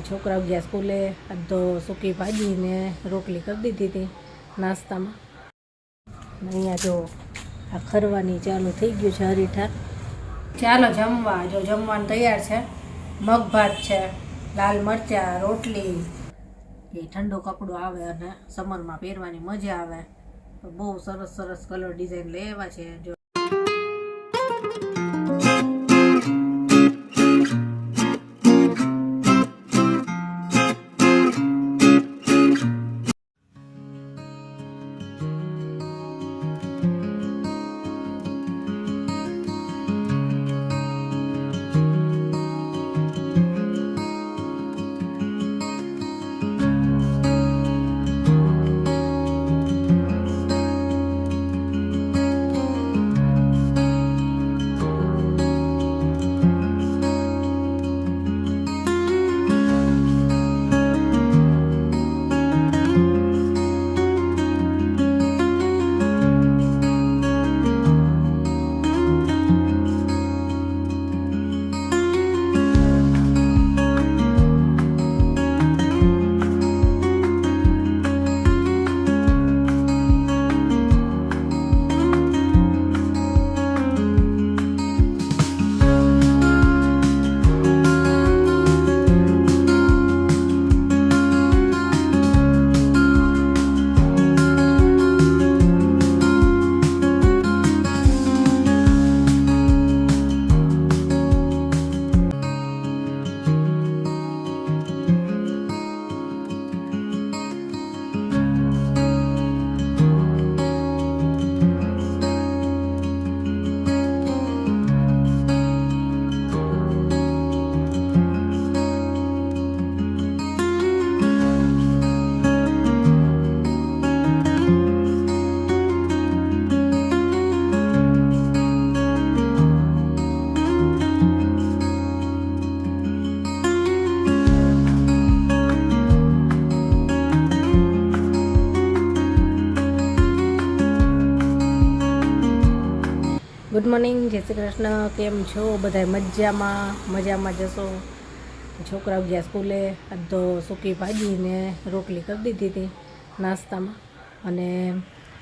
છોકરાઓ ગયા સ્કૂલે. આજ તો સૂકી ભાજી ને રોટલી કરી દીધી હતી નાસ્તામાં. અહીંયા જો આ ખરવાની ચાલુ થઈ ગયું છે હરીઠા. ચાલો જમવા. જો જમવાનું તૈયાર છે. મગ ભાત છે, લાલ મરચાં, રોટલી. એ ઠંડુ કપડું આવે અને સમરમાં પહેરવાની મજા આવે. બહુ સરસ સરસ કલર ડિઝાઇન લઈ આવ્યા છે. જો ગુડ મોર્નિંગ, જય શ્રી કૃષ્ણ. કેમ છો બધા? મજામાં જશો. છોકરાઓ ગયા સ્કૂલે. આજ તો સૂકી ભાજી ને રોટલી કરી દીધી હતી નાસ્તામાં. અને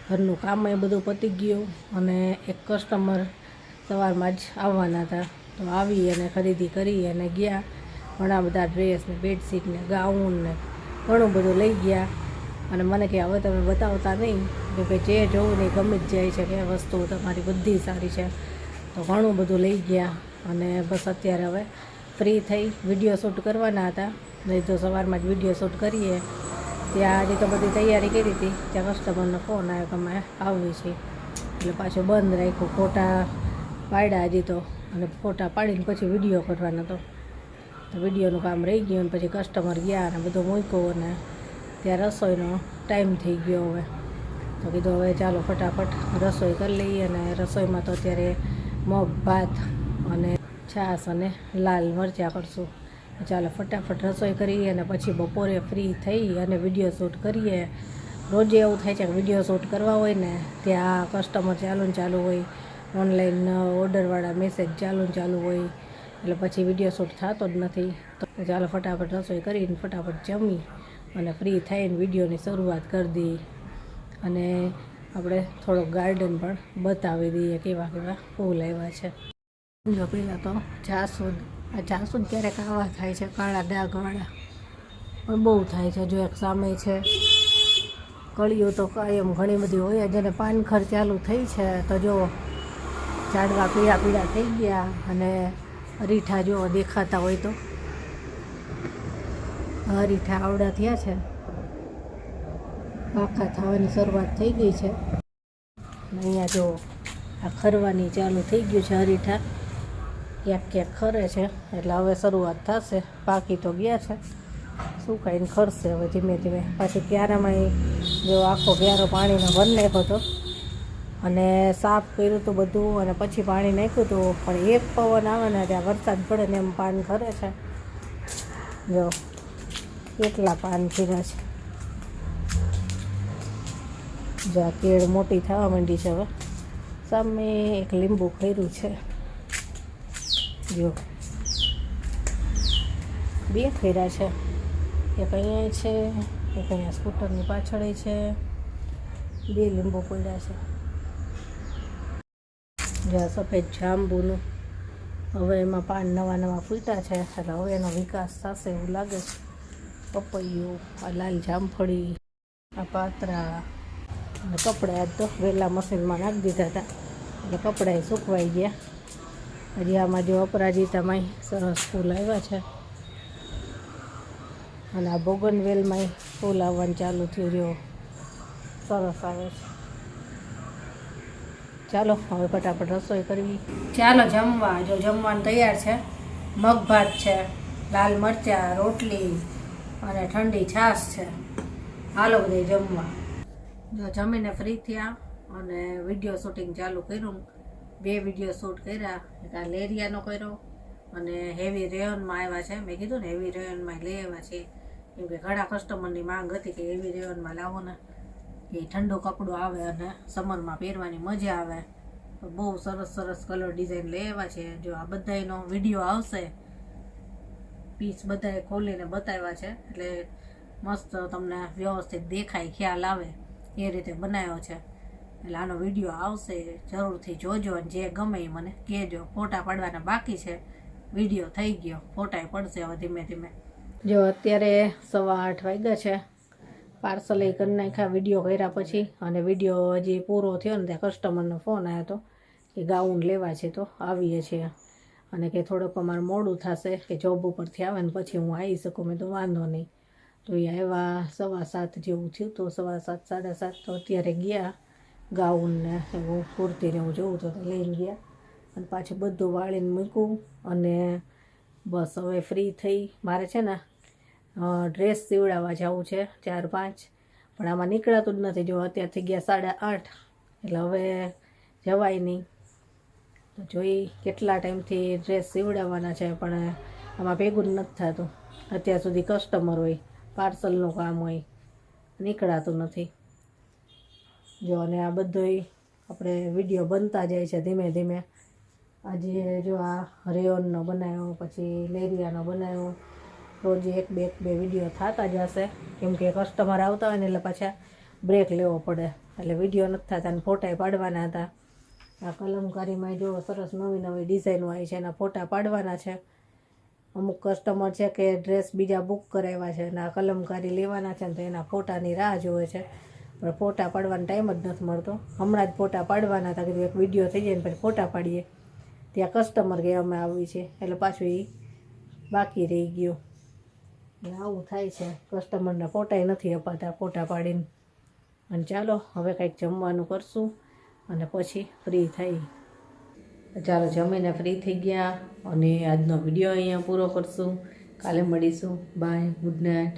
ઘરનું કામ એ બધું પતી ગયું. અને એક કસ્ટમર સવારમાં જ આવવાના હતા, તો આવી અને ખરીદી કરી અને ગયા. ઘણા બધા ડ્રેસ ને બેડશીટ ને ગાઉન ને ઘણું બધું લઈ ગયા. અને મને કે હવે તમે બતાવતા નહીં, કે જે જોવું ને ગમી જ જાય છે, કે વસ્તુ તમારી બધી સારી છે. તો ઘણું બધું લઈ ગયા. અને બસ અત્યારે હવે ફ્રી થઈ વિડીયો શૂટ કરવાના હતા. નહીં તો સવારમાં જ વિડીયો શૂટ કરીએ. ત્યાં હજી તો બધી તૈયારી કરી હતી, ત્યાં કસ્ટમરનો ફોન આવ્યો કે અમે આવીએ છીએ. એટલે પાછું બંધ રાખ્યું. ફોટા પાડ્યા હજી તો, અને ફોટા પાડીને પછી વિડીયો કરવાનો હતો. તો વિડીયોનું કામ રહી ગયું. અને પછી કસ્ટમર ગયા અને બધું મૂક્યું. અને ત્યાં રસોઈનો ટાઈમ થઈ ગયો. હવે તો કીધું હવે ચાલો ફટાફટ રસોઈ કરી લઈએ. અને રસોઈમાં તો અત્યારે મગ ભાત અને છાશ અને લાલ મરચાં કરશું. ચાલો ફટાફટ રસોઈ કરીએ અને પછી બપોરે ફ્રી થઈ અને વિડીયો શૂટ કરીએ. રોજે એવું થાય છે કે વિડીયો શૂટ કરવા હોય ને ત્યાં કસ્ટમર ચાલુ હોય, ઓનલાઈન ઓર્ડરવાળા મેસેજ ચાલુ હોય, એટલે પછી વિડીયો શૂટ થતો જ નથી. તો ચાલો ફટાફટ રસોઈ કરીને ફટાફટ જમી અને ફ્રી થઈને વિડીયોની શરૂઆત કરી દઈએ. અને આપણે થોડોક ગાર્ડન પણ બતાવી દઈએ કેવા ફૂલ આવ્યા છે. જો પહેલાં તો જાસૂદ. આ જાસૂદ ક્યારેક આવા થાય છે, કાળા ડાઘવાળા પણ બહુ થાય છે. જો એક સામે છે. કળીઓ તો કાયમ ઘણી બધી હોય. જેને પાનખર ચાલુ થઈ છે તો જો ઝાડવા પીળા થઈ ગયા. અને અરીઠા જો દેખાતા હોય તો અરીઠા આવડા થયા છે, પાકા થવાની શરૂઆત થઈ ગઈ છે. અહીંયા જો આ ખરવાની ચાલુ થઈ ગયું છે અરીઠા. ક્યાંક ખરે છે, એટલે હવે શરૂઆત થશે. પાકી તો ગયા છે, સુકાઈને ખરશે હવે ધીમે ધીમે. પાછું ક્યારામાં જો આખો ક્યારો પાણીનો ભરી નાખ્યો હતો અને સાફ કર્યું હતું બધું. અને પછી પાણી નાખ્યું હતું, પણ એક પવન આવે ને ત્યાં વરસાદ પડે ને એમ પાન ખરે છે. જો કેટલા પાન ખીરા છે. જો આ કેળ મોટી થવા માંડી છે. હવે સામે એક લીંબુ ખર્યું છે. જો બે ખર્યા છે. એક અહીંયા છે, એક અહીંયા સ્કૂટરની પાછળ છે, 2 લીંબુ પડ્યા છે. જ્યાં સફેદ જાંબુનું હવે એમાં પાન નવા ફૂટ્યા છે, એટલે હવે એનો વિકાસ થશે એવું લાગે છે. પપૈયું, આ લાલ જામફળી, આ પાતરા અને કપડાં તો વહેલા મશીનમાં નાખી દીધા હતા એટલે કપડાં સૂકવાઈ ગયા. હજી આમાં જો અપરાજિતામાં સરસ ફૂલ આવ્યા છે અને આ બોગનવેલમાં ફૂલ આવવાનું ચાલુ થયું, જો સરસ આવે છે. ચાલો હવે ફટાફટ રસોઈ કરવી. ચાલો જમવા. જો જમવાનું તૈયાર છે, મગ ભાત છે, લાલ મરચાં, રોટલી અને ઠંડી છાશ છે. હાલો બધે જમવા. જો જમીને ફ્રી થયા અને વિડીયો શૂટિંગ ચાલુ કર્યું. 2 વિડીયો શૂટ કર્યા, એક આ લેરિયાનો કર્યો અને હેવી રેયોનમાં આવ્યા છે. મેં કીધું ને હેવી રેયોનમાં લઈ આવ્યા છે, કેમ કે ઘણા કસ્ટમરની માંગ હતી કે હેવી રેયોનમાં લાવો ને, એ ઠંડુ કપડું આવે અને સમરમાં પહેરવાની મજા આવે. બહુ સરસ કલર ડિઝાઇન લઈ આવ્યા છે. જો આ બધાનો વિડીયો આવશે, પીસ બધાએ ખોલીને બતાવ્યા છે એટલે મસ્ત તમને વ્યવસ્થિત દેખાય, ખ્યાલ આવે એ રીતે બનાવ્યો છે. એટલે આનો વિડીયો આવશે, જરૂરથી જોજો અને જે ગમે એ મને કહેજો. ફોટા પાડવાના બાકી છે, વિડીયો થઈ ગયો, ફોટા પડશે હવે ધીમે ધીમે. જો અત્યારે 8:15 વાગ્યા છે. પાર્સલ એ કરી નાખ્યા વિડીયો કર્યા પછી, અને વિડીયો હજી પૂરો થયો ને ત્યાં કસ્ટમરનો ફોન આવ્યો હતો કે ગાઉન લેવા છે તો આવીએ છીએ, અને કે થોડુંક અમારે મોડું થશે કે જોબ ઉપરથી આવે ને પછી હું આવી શકું. મેં તો વાંધો નહીં. તો એ આવ્યા 7:15 જેવું થયું, તો 7:15 7:30 તો અત્યારે ગયા. ગાઉન ને એવું કુર્તીને એવું જોવું તો લઈને ગયા અને પાછું બધું વાળીને મૂક્યું અને બસ હવે ફ્રી થઈ. મારે છે ને ડ્રેસ સીવડાવવા જવું છે 4-5, પણ આમાં નીકળાતું જ નથી. જો અત્યારથી ગયા 8:30, એટલે હવે જવાય નહીં. તો જોઈ કેટલા ટાઈમથી ડ્રેસ સીવડાવવાના છે, પણ આમાં ભેગું જ નથી થતું. અત્યાર સુધી કસ્ટમર હોય, પાર્સલનું કામ હોય, નીકળાતું નથી. જો અને આ બધોય આપણે વિડીયો બનતા જાય છે ધીમે ધીમે. આજે જો આ રેયોનનો બનાવ્યો, પછી લેરિયાનો બનાવ્યો. રોજ એક બે વિડીયો થતા જ હશે, કેમ કે કસ્ટમર આવતા હોય ને એટલે પાછા બ્રેક લેવો પડે, એટલે વિડીયો નથી થતા. અને ફોટા પાડવાના હતા. આ કલમકારીમાં જો સરસ નવી ડિઝાઇનો આવી છે, એના ફોટા પાડવાના છે. અમુક કસ્ટમર છે કે ડ્રેસ બીજા બુક કરાવ્યા છે અને આ કલમકારી લેવાના છે ને, તો એના ફોટાની રાહ જોવે છે, પણ ફોટા પાડવાનો ટાઈમ જ નથી મળતો. હમણાં જ ફોટા પાડવાના હતા, કે એક વિડીયો થઈ જાય ને પછી ફોટા પાડીએ. ત્યાં કસ્ટમર કે અમે આવી છે, એટલે પાછું એ બાકી રહી ગયું. આવું થાય છે, કસ્ટમરને ફોટાય નથી અપાતા ફોટા પાડીને. અને ચાલો હવે કંઈક જમવાનું કરશું અને પછી ફ્રી થઈ. ચાલો જમીને ફ્રી થઈ ગયા અને આજનો વિડીયો અહીંયા પૂરો કરશું. કાલે મળીશું. Bye, good night.